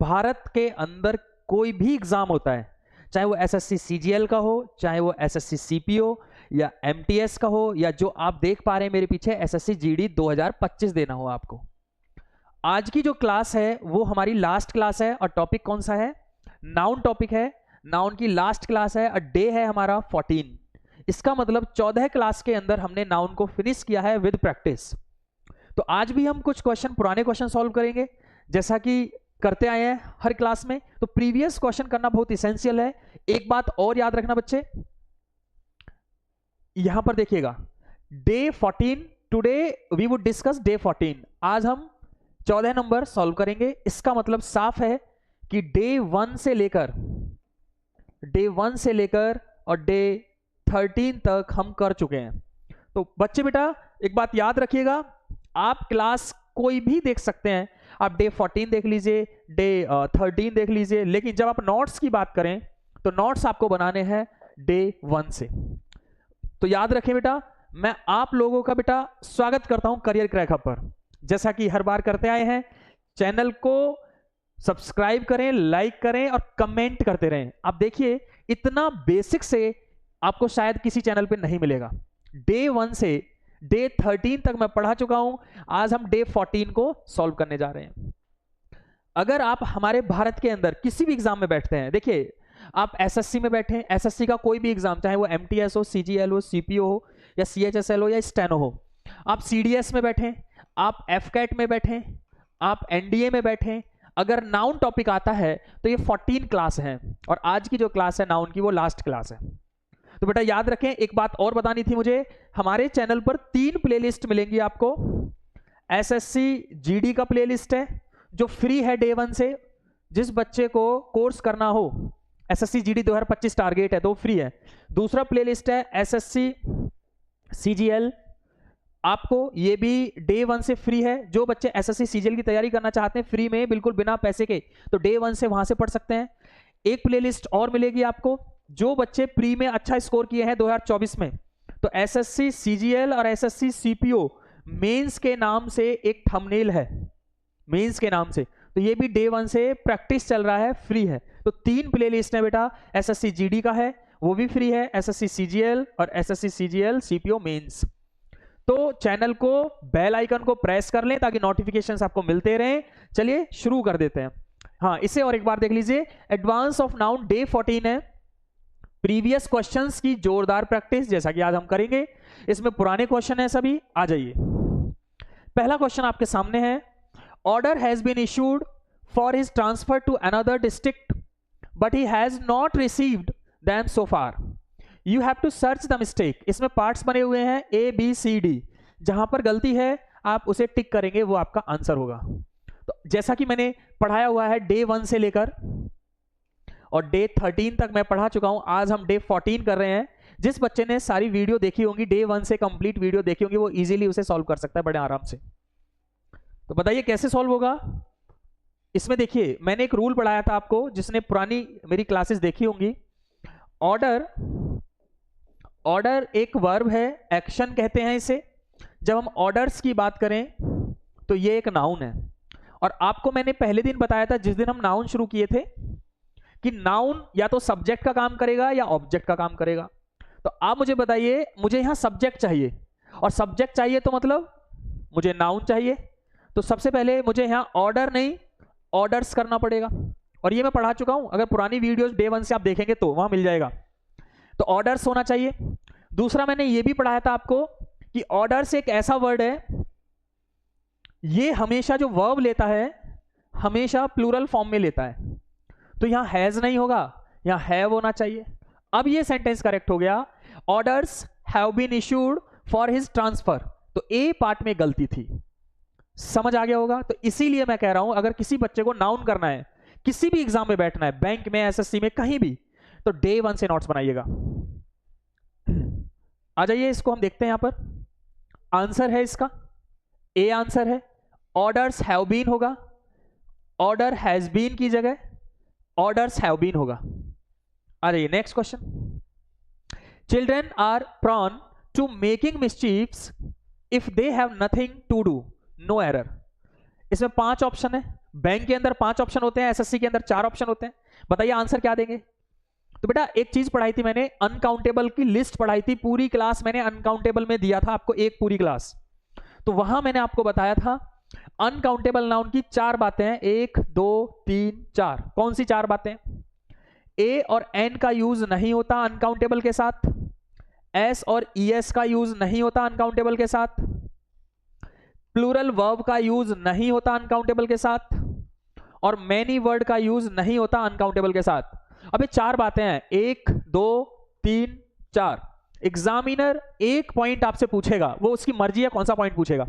भारत के अंदर कोई भी एग्जाम होता है, चाहे वो एसएससी सीजीएल का हो, चाहे वो एसएससी सीपीओ या एमटीएस का हो, या जो आप देख पा रहे हैं मेरे पीछे एसएससी जीडी 2025 देना हो आपको, आज की जो क्लास है वो हमारी लास्ट क्लास है। और टॉपिक कौन सा है? नाउन टॉपिक है। नाउन की लास्ट क्लास है और डे है हमारा 14। इसका मतलब 14 क्लास के अंदर हमने नाउन को फिनिश किया है विद प्रैक्टिस। तो आज भी हम कुछ क्वेश्चन, पुराने क्वेश्चन सॉल्व करेंगे जैसा कि करते आए हैं हर क्लास में। तो प्रीवियस क्वेश्चन करना बहुत इसेंशियल है। एक बात और याद रखना बच्चे, यहां पर देखिएगा, day 14, today we would discuss day 14। आज हम 14 नंबर सॉल्व करेंगे। इसका मतलब साफ है कि डे 1 से लेकर और डे 13 तक हम कर चुके हैं। तो बच्चे बेटा एक बात याद रखिएगा, आप क्लास कोई भी देख सकते हैं, आप डे 14 देख लीजिए, डे 13 देख लीजिए, लेकिन जब आप नोट्स की बात करें तो नोट्स आपको बनाने हैं डे 1 से। तो याद रखें बेटा, मैं आप लोगों का बेटा स्वागत करता हूं करियर क्रैक हब पर। जैसा कि हर बार करते आए हैं, चैनल को सब्सक्राइब करें, लाइक करें और कमेंट करते रहें। आप देखिए, इतना बेसिक से आपको शायद किसी चैनल पे नहीं मिलेगा। डे 1 से डे 13 तक मैं पढ़ा चुका हूं, आज हम डे 14 को सॉल्व करने जा रहे हैं। अगर आप हमारे भारत के अंदर किसी भी एग्जाम में बैठते हैं, देखिए आप एसएससी में बैठे, एसएससी का कोई भी एग्जाम, चाहे वो एमटीएस हो, सीजीएल हो, सीपीओ हो, या सीएचएसएल हो, या स्टेनो हो, आप सीडीएस में बैठे, आप एफकैट में बैठे, आप एनडीए में बैठे, अगर नाउन टॉपिक आता है तो ये 14 क्लास है और आज की जो क्लास है नाउन की वो लास्ट क्लास है। तो बेटा याद रखें, एक बात और बतानी थी मुझे, हमारे चैनल पर 3 प्लेलिस्ट मिलेंगी आपको। एसएससी जीडी का प्लेलिस्ट है जो फ्री है डे 1 से, जिस बच्चे को कोर्स करना हो, एसएससी जीडी 2025 टारगेट है तो फ्री है। दूसरा प्लेलिस्ट है एसएससी सीजीएल, आपको ये भी डे 1 से फ्री है। जो बच्चे एसएससी सीजीएल की तैयारी करना चाहते हैं फ्री में, बिल्कुल बिना पैसे के, तो डे 1 से वहां से पढ़ सकते हैं। एक प्लेलिस्ट और मिलेगी आपको, जो बच्चे प्री में अच्छा स्कोर किए हैं 2024 में, तो एसएससी सीजीएल और एसएससी सीपीओ मेंस के नाम से एक थंबनेल है, मेंस के नाम से, तो ये भी डे 1 से प्रैक्टिस चल रहा है, फ्री है। तो 3 प्लेलिस्ट है बेटा, एसएससी जीडी का है वो भी फ्री है, एसएससी सीजीएल और एसएससी सीजीएल सीपीओ मेंस। तो चैनल को, बेल आइकन को प्रेस कर लें ताकि नोटिफिकेशंस आपको मिलते रहें। चलिए शुरू कर देते हैं। हाँ, इसे और एक बार देख लीजिए, एडवांस ऑफ नाउन डे 14 है, प्रीवियस क्वेश्चंस की जोरदार प्रैक्टिस जैसा कि आज हम करेंगे। इसमें पुराने क्वेश्चन है सभी, आ जाइए। पहला क्वेश्चन आपके सामने है, order has been issued for his transfer to another district but he has not received them so far, you have to search the mistake. इसमें पार्ट्स बने हुए हैं ए बी सी डी, जहां पर गलती है आप उसे टिक करेंगे, वो आपका आंसर होगा। तो जैसा कि मैंने पढ़ाया हुआ है डे 1 से लेकर और डे 13 तक मैं पढ़ा चुका हूं, आज हम डे 14 कर रहे हैं। जिस बच्चे ने सारी वीडियो देखी होंगी, डे 1 से कंप्लीट वीडियो देखी होंगी, वो इजीली उसे सॉल्व कर सकता है बड़े आराम से। तो बताइए कैसे सॉल्व होगा। इसमें देखिए, मैंने एक रूल पढ़ाया था आपको, जिसने पुरानी मेरी क्लासेस देखी होंगी। ऑर्डर एक वर्ब है, एक्शन कहते हैं इसे। जब हम ऑर्डर्स की बात करें तो ये एक नाउन है, और आपको मैंने पहले दिन बताया था, जिस दिन हम नाउन शुरू किए थे, कि नाउन या तो सब्जेक्ट का काम करेगा या ऑब्जेक्ट का काम करेगा। तो आप मुझे बताइए, मुझे यहां सब्जेक्ट चाहिए, और सब्जेक्ट चाहिए तो मतलब मुझे नाउन चाहिए। तो सबसे पहले मुझे यहां ऑर्डर नहीं, ऑर्डर्स करना पड़ेगा, और ये मैं पढ़ा चुका हूं। अगर पुरानी वीडियोस डे 1 से आप देखेंगे तो वहां मिल जाएगा। तो ऑर्डर्स होना चाहिए। दूसरा मैंने ये भी पढ़ाया था आपको कि ऑर्डर्स एक ऐसा वर्ड है, ये हमेशा जो वर्ब लेता है हमेशा प्लूरल फॉर्म में लेता है। तो यहां हैज नहीं होगा, यहां हैव होना चाहिए। अब ये सेंटेंस करेक्ट हो गया, orders have been issued for his transfer. तो ए पार्ट में गलती थी, समझ आ गया होगा। तो इसीलिए मैं कह रहा हूं, अगर किसी बच्चे को नाउन करना है, किसी भी एग्जाम में बैठना है, बैंक में, एसएससी में, कहीं भी, तो डे 1 से नोट्स बनाइएगा। आ जाइए, इसको हम देखते हैं। यहां पर आंसर है इसका, ए आंसर है। ऑर्डर्स हैव बीन होगा, ऑर्डर हैज बीन की जगह ऑर्डर्स हैव बीन होगा। आ जाइए next question. Children are prone to making mischiefs if they have nothing to do, no error. इसमें 5 ऑप्शन है, बैंक के अंदर 5 ऑप्शन होते हैं, एसएससी के अंदर 4 ऑप्शन होते हैं। बताइए आंसर क्या देंगे? तो बेटा एक चीज पढ़ाई थी मैंने, अनकाउंटेबल की लिस्ट पढ़ाई थी, पूरी क्लास मैंने अनकाउंटेबल में दिया था आपको, एक पूरी क्लास। तो वहां मैंने आपको बताया था अनकाउंटेबल नाउन की 4 बातें हैं, 1 2 3 4। कौन सी 4 बातें? ए और एन का यूज नहीं होता अनकाउंटेबल के साथ, एस और ईएस का यूज नहीं होता अनकाउंटेबल के साथ, प्लूरल वर्ब का यूज नहीं होता अनकाउंटेबल के साथ, और मैनी वर्ड का यूज नहीं होता अनकाउंटेबल के साथ। अब ये 4 बातें हैं, 1 2 3 4। एग्जामिनर एक पॉइंट आपसे पूछेगा, वो उसकी मर्जी है कौन सा पॉइंट पूछेगा।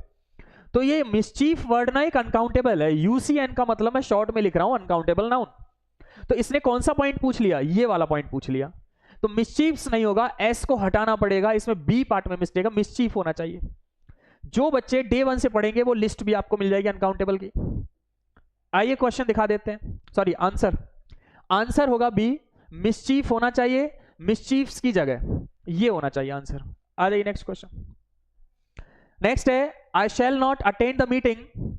तो ये मिसचीफ वर्ड ना एक अनकाउंटेबल है, यूसीएन का मतलब मैं शॉर्ट में लिख रहा हूं अनकाउंटेबल नाउन। तो इसने कौन सा पॉइंट पूछ लिया? ये वाला पॉइंट पूछ लिया। तो मिसचीफ्स नहीं होगा, एस को हटाना पड़ेगा, इसमें बी पार्ट में मिस्टेक है, मिसचीफ होना चाहिए। जो बच्चे डे 1 से पढ़ेंगे वो लिस्ट भी आपको मिल जाएगी अनकाउंटेबल की। आइए क्वेश्चन दिखा देते हैं, सॉरी आंसर। आंसर होगा बी, मिसचीफ होना चाहिए, मिसचीफ्स की जगह ये होना चाहिए आंसर। आ जाइए नेक्स्ट क्वेश्चन। नेक्स्ट है, I shall not attend the meeting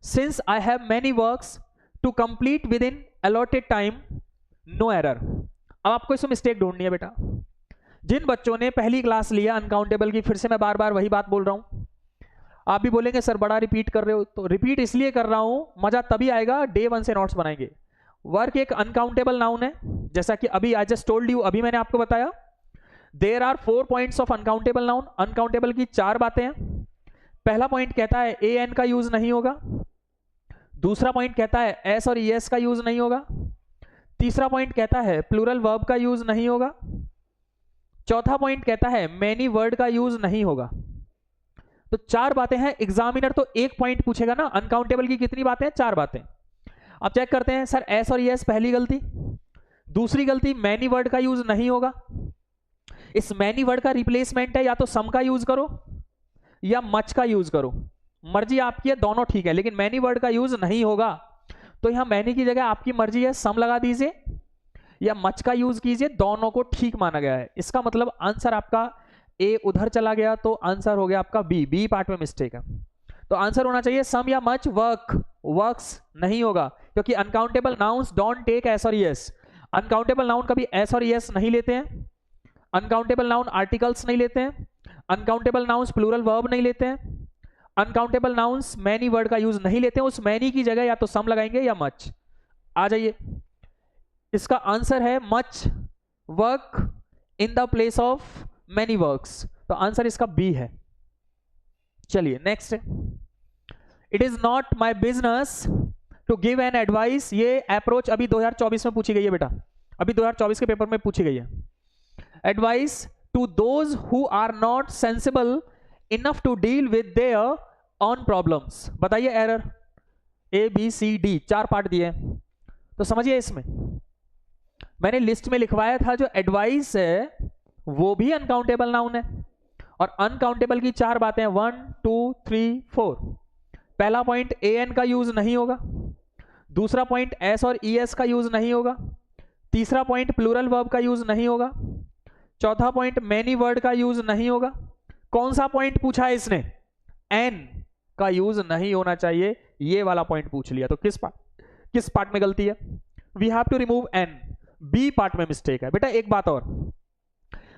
since I have many works to complete within allotted time, no error. अब आपको इसमें मिस्टेक ढूंढनी है बेटा। जिन बच्चों ने पहली क्लास लिया अनकाउंटेबल की, फिर से मैं बार बार वही बात बोल रहा हूं, आप भी बोलेंगे सर बड़ा रिपीट कर रहे हो, तो रिपीट इसलिए कर रहा हूं, मजा तभी आएगा डे 1 से नोट्स बनाएंगे। वर्क एक अनकाउंटेबल नाउन है, जैसा कि अभी आई जस्ट टोल्ड यू, अभी मैंने आपको बताया there are 4 points of uncountable noun. Uncountable की 4 बातें हैं। पहला पॉइंट कहता है ए एन का यूज नहीं होगा, दूसरा पॉइंट कहता है एस और ईएस का यूज नहीं होगा, तीसरा पॉइंट कहता है प्लूरल वर्ब का यूज नहीं होगा, चौथा पॉइंट कहता है मैनी वर्ड का यूज नहीं होगा। तो 4 बातें हैं। एग्जामिनर तो एक पॉइंट पूछेगा ना, अनकाउंटेबल की कितनी बातें हैं? 4 बातें। अब चेक करते हैं, सर एस और ईएस पहली गलती, दूसरी गलती मैनी वर्ड का यूज नहीं होगा। इस मैनी वर्ड का रिप्लेसमेंट है या तो सम का यूज करो या मच का यूज करो, मर्जी आपकी है, दोनों ठीक है, लेकिन मैनी वर्ड का यूज नहीं होगा। तो यहां मैनी की जगह आपकी मर्जी है, सम लगा दीजिए या मच का यूज कीजिए, दोनों को ठीक माना गया है। इसका मतलब आंसर आपका ए उधर चला गया, तो आंसर हो गया आपका बी, बी पार्ट में मिस्टेक है। तो आंसर होना चाहिए सम या मच। वर्क, वर्क्स नहीं होगा, क्योंकि uncountable nouns don't take S और ईएस। अनकाउंटेबल नाउन कभी एस और ईएस नहीं लेते हैं, अनकाउंटेबल नाउन आर्टिकल्स नहीं लेते हैं, अनकाउंटेबल नाउन्स प्लूरल वर्ब नहीं लेते हैं, अनकाउंटेबल नाउन्स मैनी वर्ड का यूज नहीं लेते हैं। उस मैनी की जगह या तो सम लगाएंगे या मच। आ जाइए, इसका आंसर है much work in the place of many works, तो आंसर इसका बी है। चलिए next, it is not my business to give an advice. ये अप्रोच अभी 2024 में पूछी गई है बेटा, अभी 2024 के पेपर में पूछी गई है। Advice to those who are not sensible enough to deal with their own problems. बताइए error, A B C D 4 part दिए, तो समझिए इसमें मैंने लिस्ट में लिखवाया था जो एडवाइस है वो भी अनकाउंटेबल नाउन है, और अनकाउंटेबल की 4 बातें 1 2 3 4। पहला पॉइंट ए एन का यूज नहीं होगा, दूसरा पॉइंट एस और ईएस का यूज नहीं होगा, तीसरा पॉइंट प्लूरल वर्ब का यूज नहीं होगा, चौथा पॉइंट मैनी वर्ड का यूज नहीं होगा। कौन सा पॉइंट पूछा है इसने? एन का यूज नहीं होना चाहिए, ये वाला पॉइंट पूछ लिया। तो किस पार्ट में गलती है? We have to remove an, B part में मिस्टेक है। बेटा एक बात और,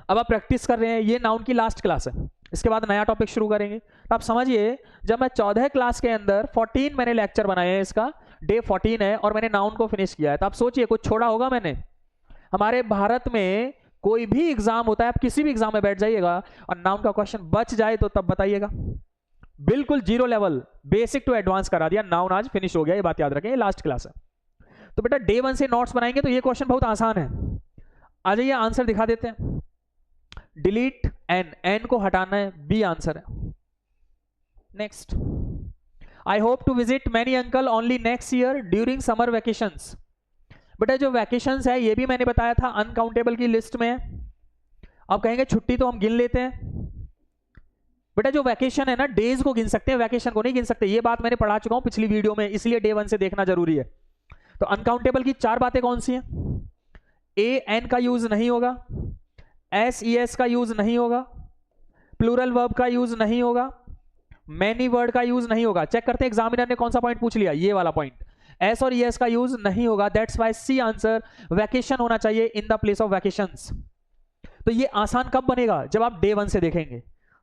अब आप प्रैक्टिस कर रहे हैं, ये नाउन की लास्ट क्लास है, इसके बाद नया टॉपिक शुरू करेंगे। तो आप समझिए, जब मैं 14 क्लास के अंदर 14 मैंने लेक्चर बनाए हैं, इसका डे 14 है और मैंने नाउन को फिनिश किया है, तो आप सोचिए कुछ छोड़ा होगा मैंने। हमारे भारत में कोई भी एग्जाम होता है, आप किसी भी एग्जाम में बैठ जाइएगा और नाउन का क्वेश्चन बच जाए तो तब बताइएगा। बिल्कुल 0 लेवल, बेसिक टू एडवांस करा दिया, नाउन आज फिनिश हो गया, ये बात याद रखें, ये लास्ट क्लास है। तो बेटा डे 1 से नोट्स बनाएंगे तो ये क्वेश्चन बहुत आसान है। आ जाइए आंसर दिखा देते हैं। डिलीट एन, एन को हटाना है, बी आंसर है। Next, I hope to visit many uncle only next year during summer vacations. बेटा जो वैकेशंस है ये भी मैंने बताया था अनकाउंटेबल की लिस्ट में। अब कहेंगे छुट्टी तो हम गिन लेते हैं। बेटा जो वैकेशन है ना, डेज को गिन सकते हैं, वैकेशन को नहीं गिन सकते, ये बात मैंने पढ़ा चुका हूं पिछली वीडियो में, इसलिए डे 1 से देखना जरूरी है। तो अनकाउंटेबल की 4 बातें कौन सी हैं? ए एन का यूज नहीं होगा, एस ई एस का यूज नहीं होगा, प्लूरल वर्ब का यूज नहीं होगा, मैनी वर्ड का यूज नहीं होगा। चेक करते हैं एग्जामिनर ने कौन सा पॉइंट पूछ लिया, ये वाला पॉइंट। एस और ईएस का यूज नहीं होगा, that's why C answer, vacation होना चाहिए in the place of vacations. तो ये आसान कब बनेगा, जब आप डे 1 से देखेंगे।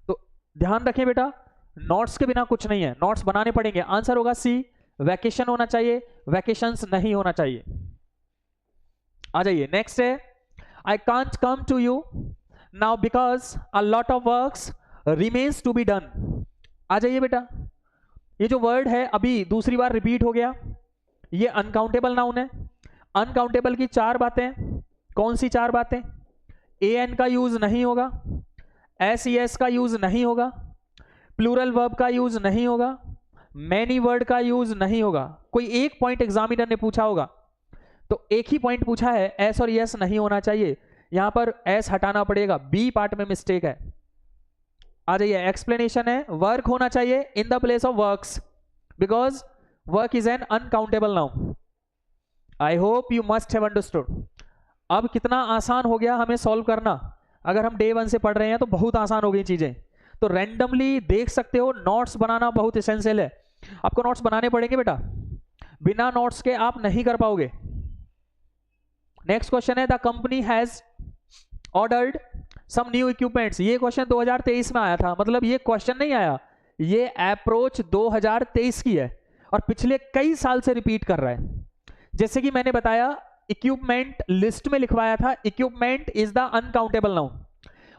तो ध्यान रखें बेटा, नोट्स के बिना कुछ नहीं है, नोट्स बनाने पड़ेंगे। आंसर होगा सी, वैकेशन होना चाहिए, वैकेशंस नहीं होना चाहिए। आ जाइए, नेक्स्ट है I can't come to you now because a lot of works remains to be done. आ जाइए बेटा, ये जो वर्ड है अभी दूसरी बार रिपीट हो गया, ये अनकाउंटेबल नाउन है। अनकाउंटेबल की 4 बातें, कौन सी 4 बातें? ए एन का यूज नहीं होगा, एस ई एस का यूज नहीं होगा, प्लूरल वर्ब का यूज नहीं होगा, मैनी वर्ड का यूज नहीं होगा। कोई एक पॉइंट एग्जामिनर ने पूछा होगा, तो एक ही पॉइंट पूछा है, एस और यस नहीं होना चाहिए, यहां पर एस हटाना पड़ेगा, बी पार्ट में मिस्टेक है। आ जाइए, एक्सप्लेनेशन है, वर्क होना चाहिए in the place of works because work is an uncountable noun. I hope you must have understood. अब कितना आसान हो गया हमें सॉल्व करना, अगर हम डे 1 से पढ़ रहे हैं तो बहुत आसान हो गई चीजें। तो रैंडमली देख सकते हो, नोट्स बनाना बहुत एसेंशियल है, आपको नोट्स बनाने पड़ेंगे बेटा, बिना नोट्स के आप नहीं कर पाओगे। नेक्स्ट क्वेश्चन है, the company has ordered some new equipments. ये क्वेश्चन 2023 में आया था, मतलब ये क्वेश्चन नहीं आया, ये अप्रोच 2023 की है और पिछले कई साल से रिपीट कर रहा है। जैसे कि मैंने बताया, इक्विपमेंट लिस्ट में लिखवाया था, equipment is the uncountable noun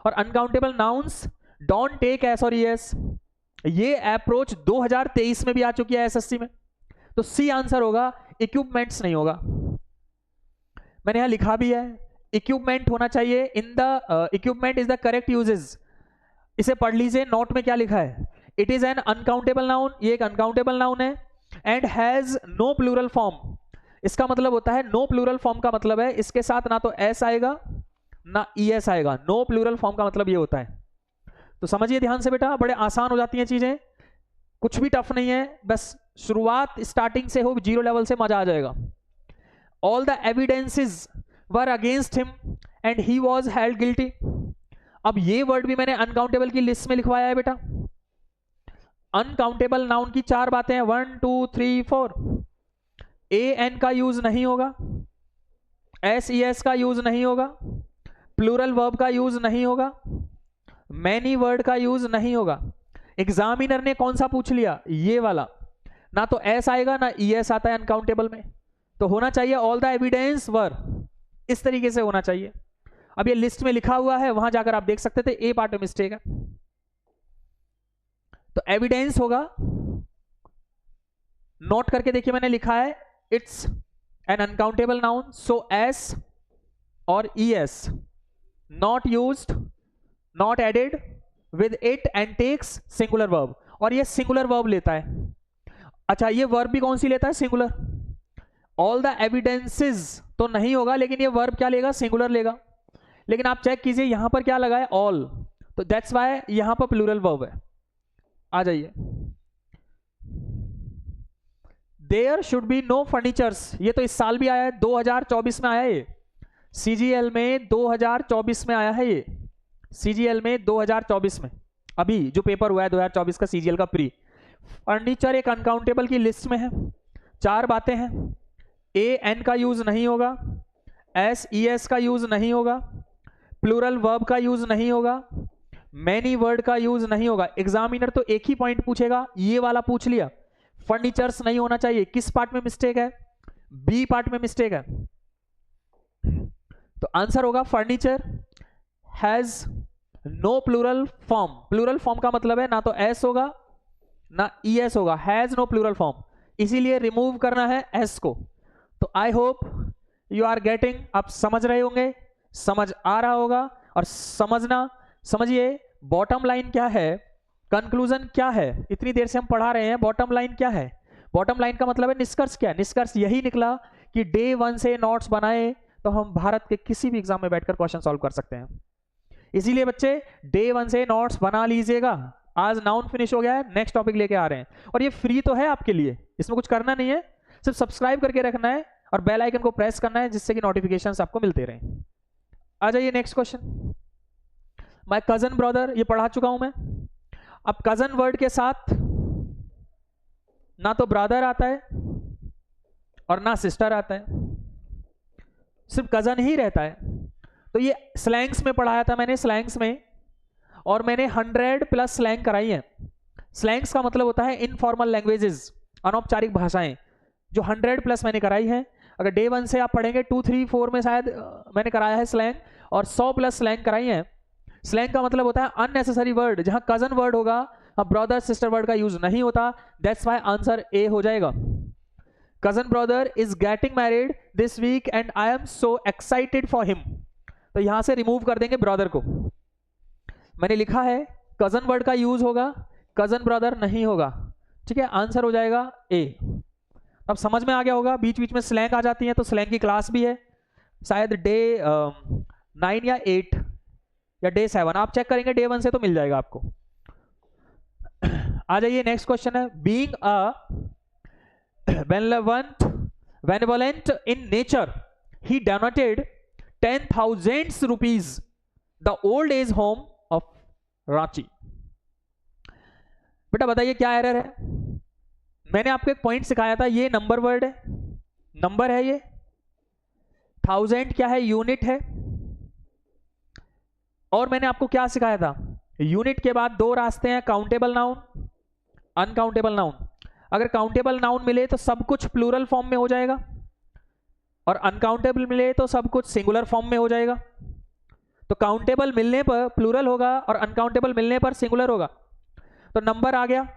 और uncountable nouns don't take S और ईएस। ये अप्रोच 2023 में भी आ चुकी है एसएससी में, तो सी आंसर होगा, इक्विपमेंट्स नहीं होगा। मैंने यहां लिखा भी है, इक्विपमेंट होना चाहिए in the, equipment is the correct usage. इसे पढ़ लीजिए, नोट में क्या लिखा है, it is an uncountable noun, ये एक अनकाउंटेबल नाउन है, and has no plural form. इसका मतलब होता है, नो प्लूरल फॉर्म का मतलब है इसके साथ ना तो एस आएगा ना ईएस आएगा, नो प्लूरल फॉर्म का मतलब ये होता है। तो समझिए ध्यान से बेटा, बड़े आसान हो जाती हैं चीजें, कुछ भी टफ नहीं है, बस शुरुआत स्टार्टिंग से हो, 0 लेवल से मजा आ जाएगा। All the evidences were against him and he was held guilty. अब ये वर्ड भी मैंने अनकाउंटेबल की लिस्ट में लिखवाया है बेटा। अनकाउंटेबल नाउन की 4 बातें हैं, 1 2 3 4। ए एन का यूज नहीं होगा, एस ई एस का यूज नहीं होगा, प्लूरल वर्ब का यूज नहीं होगा, मैनी वर्ड का यूज नहीं होगा। एग्जामिनर ने कौन सा पूछ लिया, ये वाला, ना तो एस आएगा ना ई एस आता है अनकाउंटेबल में, तो होना चाहिए ऑल द एविडेंस वर, इस तरीके से होना चाहिए। अब ये लिस्ट में लिखा हुआ है, वहां जाकर आप देख सकते थे, ए पार्ट में मिस्टेक है, तो एविडेंस होगा। नोट करके देखिए, मैंने लिखा है it's an uncountable noun, so S और E S not used, not added with it and takes singular verb, और ये सिंगुलर वर्ब लेता है। अच्छा, ये वर्ब भी कौन सी लेता है, सिंगुलर। ऑल द एविडेंसेस तो नहीं होगा, लेकिन ये वर्ब क्या लेगा, सिंगुलर लेगा। लेकिन आप चेक कीजिए यहां पर क्या लगा है, ऑल, तो दैट्स वाई यहां पर प्लूरल वर्ब है। आ जाइए, there should be no furnitures, ये तो इस साल भी आया है, 2024 में आया है, ये सीजीएल में 2024 में आया है, ये सीजीएल में 2024 में, अभी जो पेपर हुआ है 2024 का सीजीएल का प्री। फर्नीचर एक अनकाउंटेबल की लिस्ट में है, 4 बातें हैं, ए एन का यूज नहीं होगा, एस ई एस का यूज नहीं होगा, प्लूरल वर्ब का यूज नहीं होगा, मैनी वर्ड का यूज नहीं होगा। एग्जामिनर तो एक ही पॉइंट पूछेगा, ये वाला पूछ लिया, फर्नीचर्स नहीं होना चाहिए। किस पार्ट में मिस्टेक है, बी पार्ट में मिस्टेक है, तो आंसर होगा furniture has no plural form. Plural form का मतलब है ना तो एस होगा ना ई एस होगा, हैज नो प्लूरल फॉर्म, इसीलिए रिमूव करना है एस को। तो I hope you are getting, आप समझ रहे होंगे, समझ आ रहा होगा। और समझना, समझिए बॉटम लाइन क्या है, कंक्लूजन क्या है, इतनी देर से हम पढ़ा रहे हैं, बॉटम लाइन क्या है। बॉटम लाइन का मतलब है निष्कर्ष क्या है, निष्कर्ष यही निकला कि डे 1 से नोट्स बनाए तो हम भारत के किसी भी एग्जाम में बैठकर क्वेश्चन सॉल्व कर सकते हैं। इसीलिए बच्चे डे 1 से नोट्स बना लीजिएगा। आज नाउन फिनिश हो गया है, नेक्स्ट टॉपिक लेके आ रहे हैं, और ये फ्री तो है आपके लिए, इसमें कुछ करना नहीं है, सिर्फ सब्सक्राइब करके रखना है और बेल आइकन को प्रेस करना है, जिससे कि नोटिफिकेशंस आपको मिलते रहें। आ जाइए next question. My cousin brother, ये पढ़ा चुका हूं मैं। अब कजन वर्ड के साथ ना तो ब्रदर आता है और ना सिस्टर आता है, सिर्फ कजन ही रहता है। तो ये स्लैंग्स में पढ़ाया था मैंने, स्लैंग्स में, और मैंने 100 प्लस स्लैंग कराई है। स्लैंग्स का मतलब होता है इनफॉर्मल लैंग्वेजेस, अनौपचारिक भाषाएं, जो 100 प्लस मैंने कराई है। अगर डे 1 से आप पढ़ेंगे 2, 3, 4 में शायद मैंने कराया है स्लैंग, और 100 प्लस स्लैंग कराई है। स्लैंग का मतलब होता है अननेसेसरी वर्ड, जहां कजन वर्ड होगा, ब्रदर सिस्टर वर्ड का यूज नहीं होता। दैट्स व्हाई आंसर ए हो जाएगा। Cousin brother is getting married this week and I am so excited for him. तो यहां से रिमूव कर देंगे ब्रदर को। मैंने लिखा है कजन वर्ड का यूज होगा, कजन ब्रदर नहीं होगा। ठीक है, आंसर हो जाएगा ए। अब समझ में आ गया होगा, बीच बीच में स्लैंग आ जाती है, तो स्लैंग की क्लास भी है, शायद डे 9 या 8 या डे 7, आप चेक करेंगे डे 1 से तो मिल जाएगा आपको। आ जाइए, नेक्स्ट क्वेश्चन है, being a benevolent in nature, he donated 10,000 rupees the old age home of Ranchi। बेटा बताइए क्या एरर है? मैंने आपको एक पॉइंट सिखाया था, ये नंबर वर्ड है, नंबर है ये। 1000 क्या है? यूनिट है। और मैंने आपको क्या सिखाया था? यूनिट के बाद 2 रास्ते हैं, काउंटेबल नाउन, अनकाउंटेबल नाउन। अगर काउंटेबल नाउन मिले तो सब कुछ प्लूरल फॉर्म में हो जाएगा, और अनकाउंटेबल मिले तो सब कुछ सिंगुलर फॉर्म में हो जाएगा। तो काउंटेबल मिलने पर प्लूरल होगा और अनकाउंटेबल मिलने पर सिंगुलर होगा। तो नंबर आ गया,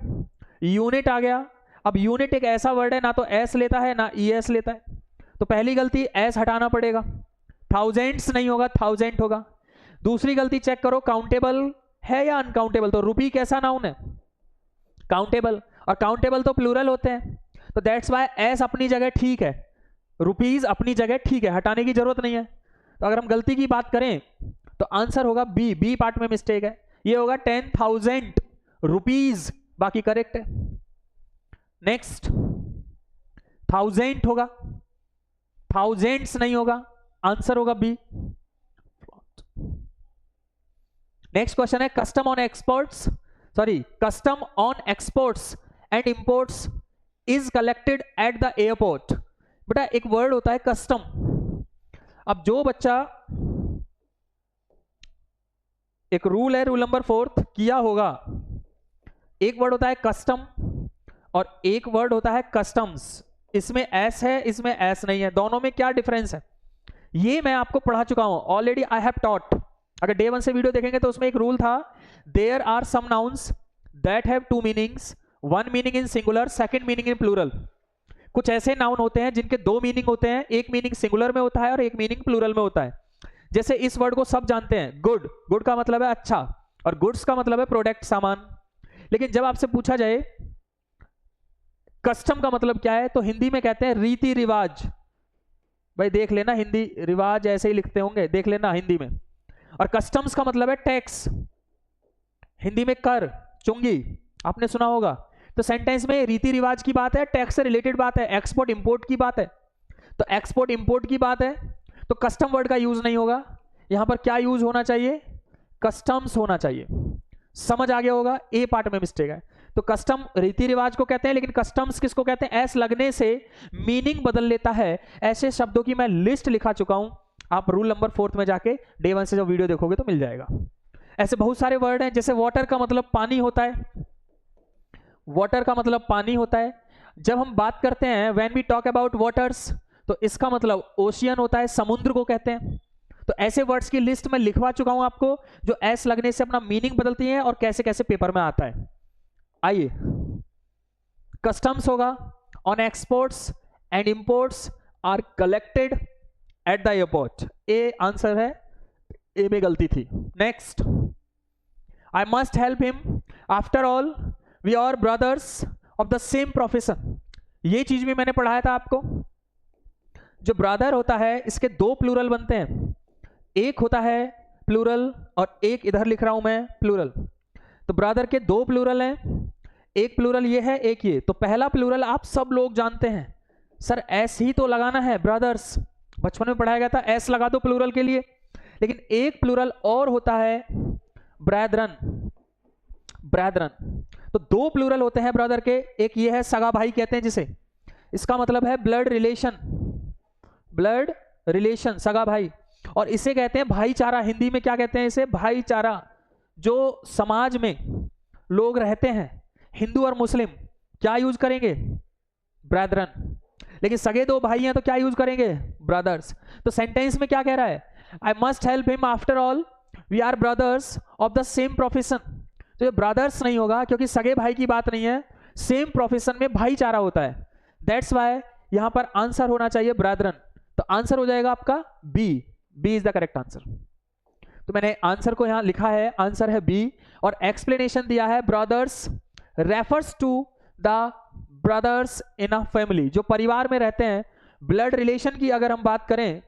यूनिट आ गया। अब यूनिट एक ऐसा वर्ड है, ना तो एस लेता है ना ईएस लेता है, तो पहली गलती एस हटाना पड़ेगा, थाउजेंड्स नहीं होगा, 1000 होगा। दूसरी गलती चेक करो, काउंटेबल है या अनकाउंटेबल? तो रुपी कैसा नाउन है? काउंटेबल, और काउंटेबल तो प्लूरल होते हैं, तो दैट्स व्हाई एस अपनी जगह ठीक है, रुपीज अपनी जगह ठीक है, हटाने की जरूरत नहीं है। तो अगर हम गलती की बात करें तो आंसर होगा बी, बी पार्ट में मिस्टेक है, ये होगा 10,000 रुपीज, बाकी करेक्ट है। नेक्स्ट, 1000 होगा, थाउजेंड्स नहीं होगा, आंसर होगा बी। नेक्स्ट क्वेश्चन है, custom on exports and imports is collected at the airport. बेटा एक वर्ड होता है कस्टम। अब जो बच्चा, एक रूल है, रूल नंबर 4 किया होगा, एक वर्ड होता है कस्टम और एक वर्ड होता है कस्टम्स। इसमें एस है, इसमें एस नहीं है, दोनों में क्या डिफरेंस है ये मैं आपको पढ़ा चुका हूं ऑलरेडी, आई हैव टॉट। अगर डे 1 से वीडियो देखेंगे तो उसमें एक रूल था, there are some nouns that have 2 meanings, 1 meaning in singular, 2nd meaning in plural. कुछ ऐसे नाउन होते हैं जिनके 2 मीनिंग होते हैं, एक मीनिंग सिंगुलर में होता है और एक मीनिंग प्लूरल में होता है। जैसे इस वर्ड को सब जानते हैं, गुड, गुड का मतलब है अच्छा, और गुड्स का मतलब है प्रोडक्ट, सामान। लेकिन जब आपसे पूछा जाए कस्टम का मतलब क्या है, तो हिंदी में कहते हैं रीति रिवाज। भाई देख लेना, हिंदी रिवाज ऐसे ही लिखते होंगे, देख लेना हिंदी में। और कस्टम्स का मतलब है टैक्स, हिंदी में कर, चुंगी, आपने सुना होगा। तो सेंटेंस में रीति रिवाज की बात है, टैक्स से रिलेटेड बात है, एक्सपोर्ट इंपोर्ट की बात है। तो एक्सपोर्ट इंपोर्ट की बात है तो कस्टम वर्ड का यूज नहीं होगा, यहां पर क्या यूज होना चाहिए? कस्टम्स होना चाहिए। समझ आ गया होगा, ए पार्ट में मिस्टेक है। तो कस्टम रीति रिवाज को कहते हैं, लेकिन कस्टम्स किसको कहते हैं? एस लगने से मीनिंग बदल लेता है। ऐसे शब्दों की मैं लिस्ट लिखा चुका हूं, आप रूल नंबर 4 में जाके डे 1 से जब वीडियो देखोगे तो मिल जाएगा। ऐसे बहुत सारे वर्ड हैं, जैसे वाटर का मतलब पानी होता है, वाटर का मतलब पानी होता है। जब हम बात करते हैं when we talk about waters, तो इसका मतलब ओशियन होता है, समुद्र को कहते हैं। तो ऐसे वर्ड्स की लिस्ट में लिखवा चुका हूं आपको, जो एस लगने से अपना मीनिंग बदलती हैं और कैसे कैसे पेपर में आता है। आइए, कस्टम्स होगा, on exports and imports are collected at the airport, A answer है, ए में गलती थी। Next, I must help him, after all we are brothers of the same profession. ये चीज भी मैंने पढ़ाया था आपको। जो ब्रदर होता है इसके 2 प्लूरल बनते हैं, एक होता है प्लूरल और एक इधर लिख रहा हूं मैं प्लूरल। तो ब्रदर के 2 प्लूरल हैं, एक प्लूरल ये है, एक ये। तो पहला प्लूरल आप सब लोग जानते हैं, सर एस ही तो लगाना है, ब्रदर्स, बचपन में पढ़ाया गया था, एस लगा दो प्लूरल के लिए। लेकिन एक प्लूरल और होता है ब्रैदरन, ब्रैदरन। तो 2 प्लूरल होते हैं ब्रदर के, एक ये है सगा भाई कहते हैं जिसे, इसका मतलब है ब्लड रिलेशन, ब्लड रिलेशन, सगा भाई। और इसे कहते हैं भाईचारा, हिंदी में क्या कहते हैं इसे? भाईचारा। जो समाज में लोग रहते हैं हिंदू और मुस्लिम, क्या यूज करेंगे? ब्रदरन। लेकिन सगे दो भाई हैं तो क्या यूज करेंगे? ब्रदर्स। तो सेंटेंस में क्या कह रहा है? I must help him after all we are brothers of the same profession. तो ये ब्रदर्स नहीं होगा क्योंकि सगे भाई की बात नहीं है, सेम प्रोफेशन में भाईचारा होता है। दैट्स वाई यहां पर आंसर होना चाहिए ब्रदरन। तो आंसर हो जाएगा आपका B, B is the correct answer. तो मैंने आंसर को यहां लिखा है, आंसर है बी। और एक्सप्लेनेशन दिया है brothers refers to the brothers in a family, जो परिवार में रहते हैं। ब्लड रिलेशन की अगर हम बात करें,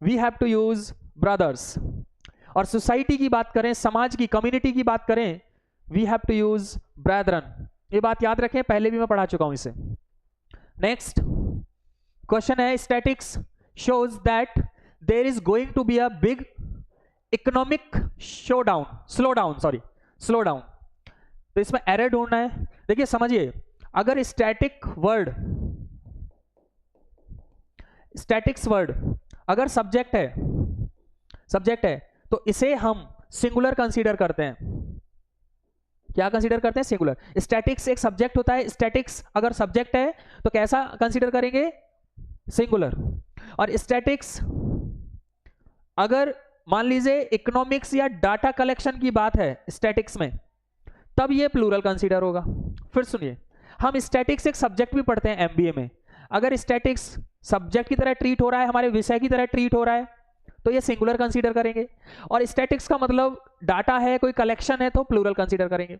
we have to use brothers. और सोसाइटी की बात करें, समाज की, कम्युनिटी की बात करें, we have to use brethren. ये बात याद रखें, पहले भी मैं पढ़ा चुका हूं इसे। नेक्स्ट क्वेश्चन है, statistics shows that there is going to be a big economic showdown, slow down. तो इसमें एरर ढूंढना है। देखिए समझिए, अगर स्टैटिक्स वर्ड अगर सब्जेक्ट है तो इसे हम सिंगुलर कंसीडर करते हैं। क्या कंसीडर करते हैं? सिंगुलर। स्टैटिक्स एक सब्जेक्ट होता है, स्टैटिक्स अगर सब्जेक्ट है तो कैसा कंसीडर करेंगे? सिंगुलर। और स्टैटिक्स अगर मान लीजिए इकोनॉमिक्स या डाटा कलेक्शन की बात है स्टैटिक्स में, तब ये प्लूरल कंसीडर होगा। फिर सुनिए, हम स्टैटिक्स एक सब्जेक्ट भी पढ़ते हैं एमबीए में। अगर स्टैटिक्स सब्जेक्ट की तरह ट्रीट हो रहा है, हमारे विषय की तरह ट्रीट हो रहा है, तो ये सिंगुलर कंसीडर करेंगे। और स्टैटिक्स का मतलब डाटा है, कोई कलेक्शन है, तो प्लूरल कंसीडर करेंगे।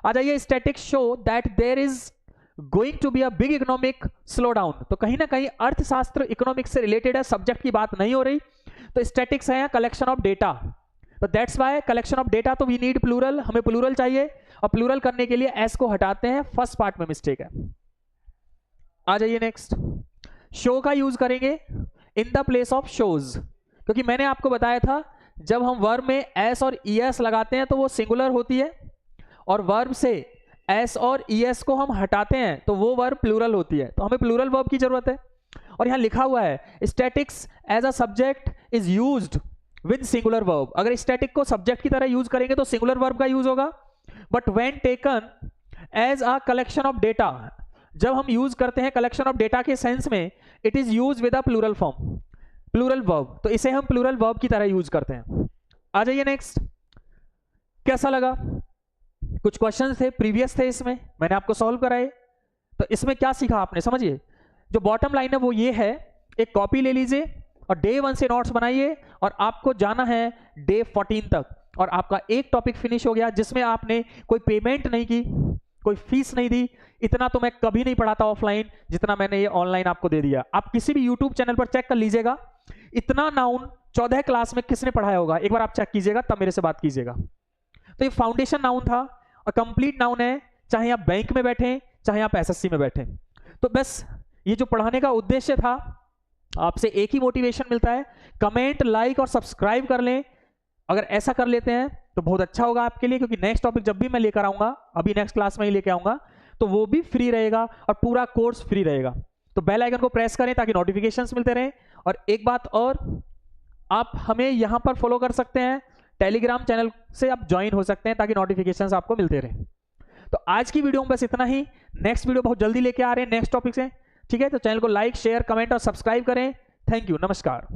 आ जाइए, statistics show that there is going to be a big economic slow down. तो कहीं ना कहीं अर्थशास्त्र इकोनॉमिक्स से रिलेटेड है, सब्जेक्ट की बात नहीं हो रही। तो स्टैटिक्स है कलेक्शन ऑफ डेटा, तो that's why collection of data, तो वी नीड प्लूरल, हमें प्लूरल चाहिए। और प्लूरल करने के लिए एस को हटाते हैं, फर्स्ट पार्ट में मिस्टेक है। आ जाइए नेक्स्ट, शो का यूज करेंगे इन द प्लेस ऑफ शोज, क्योंकि मैंने आपको बताया था जब हम वर्ब में एस और ईएस लगाते हैं तो वो सिंगुलर होती है, और वर्ब से एस और ईएस को हम हटाते हैं तो वो वर्ब प्लूरल होती है। तो हमें प्लूरल वर्ब की जरूरत है। और यहां लिखा हुआ है statistics as a subject is used with singular verb. अगर स्टैटिक को सब्जेक्ट की तरह यूज करेंगे तो सिंगुलर वर्ब का यूज होगा। But when taken as a collection of data, जब हम यूज करते हैं कलेक्शन ऑफ डेटा के सेंस में, it is use with a plural form, plural verb. तो इसे हम प्लूरल वर्ब की तरह यूज करते हैं। आ जाइए नेक्स्ट, कैसा लगा? कुछ क्वेश्चन थे, प्रीवियस थे, इसमें मैंने आपको सॉल्व कराए। तो इसमें क्या सीखा आपने? समझिए, जो बॉटम लाइन है वो ये है, एक कॉपी ले लीजिए और डे 1 से नोट्स बनाइए, और आपको जाना है डे 14 तक, और आपका एक टॉपिक फिनिश हो गया जिसमें आपने कोई पेमेंट नहीं की, कोई फीस नहीं दी। इतना तो मैं कभी नहीं पढ़ाता ऑफलाइन जितना मैंने ये ऑनलाइन आपको दे दिया। आप किसी भी यूट्यूब चैनल पर चेक कर लीजिएगा, इतना नाउन 14 क्लास में किसने पढ़ाया होगा, एक बार आप चेक कीजिएगा, तब मेरे से बात कीजिएगा। तो ये फाउंडेशन नाउन था और कंप्लीट नाउन है, चाहे आप बैंक में बैठे, चाहे आप एसएससी में बैठे। तो बस ये जो पढ़ाने का उद्देश्य था, आपसे एक ही मोटिवेशन मिलता है, कमेंट, लाइक और सब्सक्राइब कर लें। अगर ऐसा कर लेते हैं तो बहुत अच्छा होगा आपके लिए, क्योंकि नेक्स्ट टॉपिक जब भी मैं लेकर आऊंगा, अभी नेक्स्ट क्लास में ही लेकर आऊंगा, तो वो भी फ्री रहेगा और पूरा कोर्स फ्री रहेगा। तो बेल आइकन को प्रेस करें ताकि नोटिफिकेशंस मिलते रहें। और एक बात और, आप हमें यहां पर फॉलो कर सकते हैं, टेलीग्राम चैनल से आप ज्वाइन हो सकते हैं ताकि नोटिफिकेशंस आपको मिलते रहें। तो आज की वीडियो में बस इतना ही। नेक्स्ट वीडियो बहुत जल्दी लेके आ रहे हैं नेक्स्ट टॉपिक से, ठीक है? तो चैनल को लाइक, शेयर, कमेंट और सब्सक्राइब करें। थैंक यू, नमस्कार।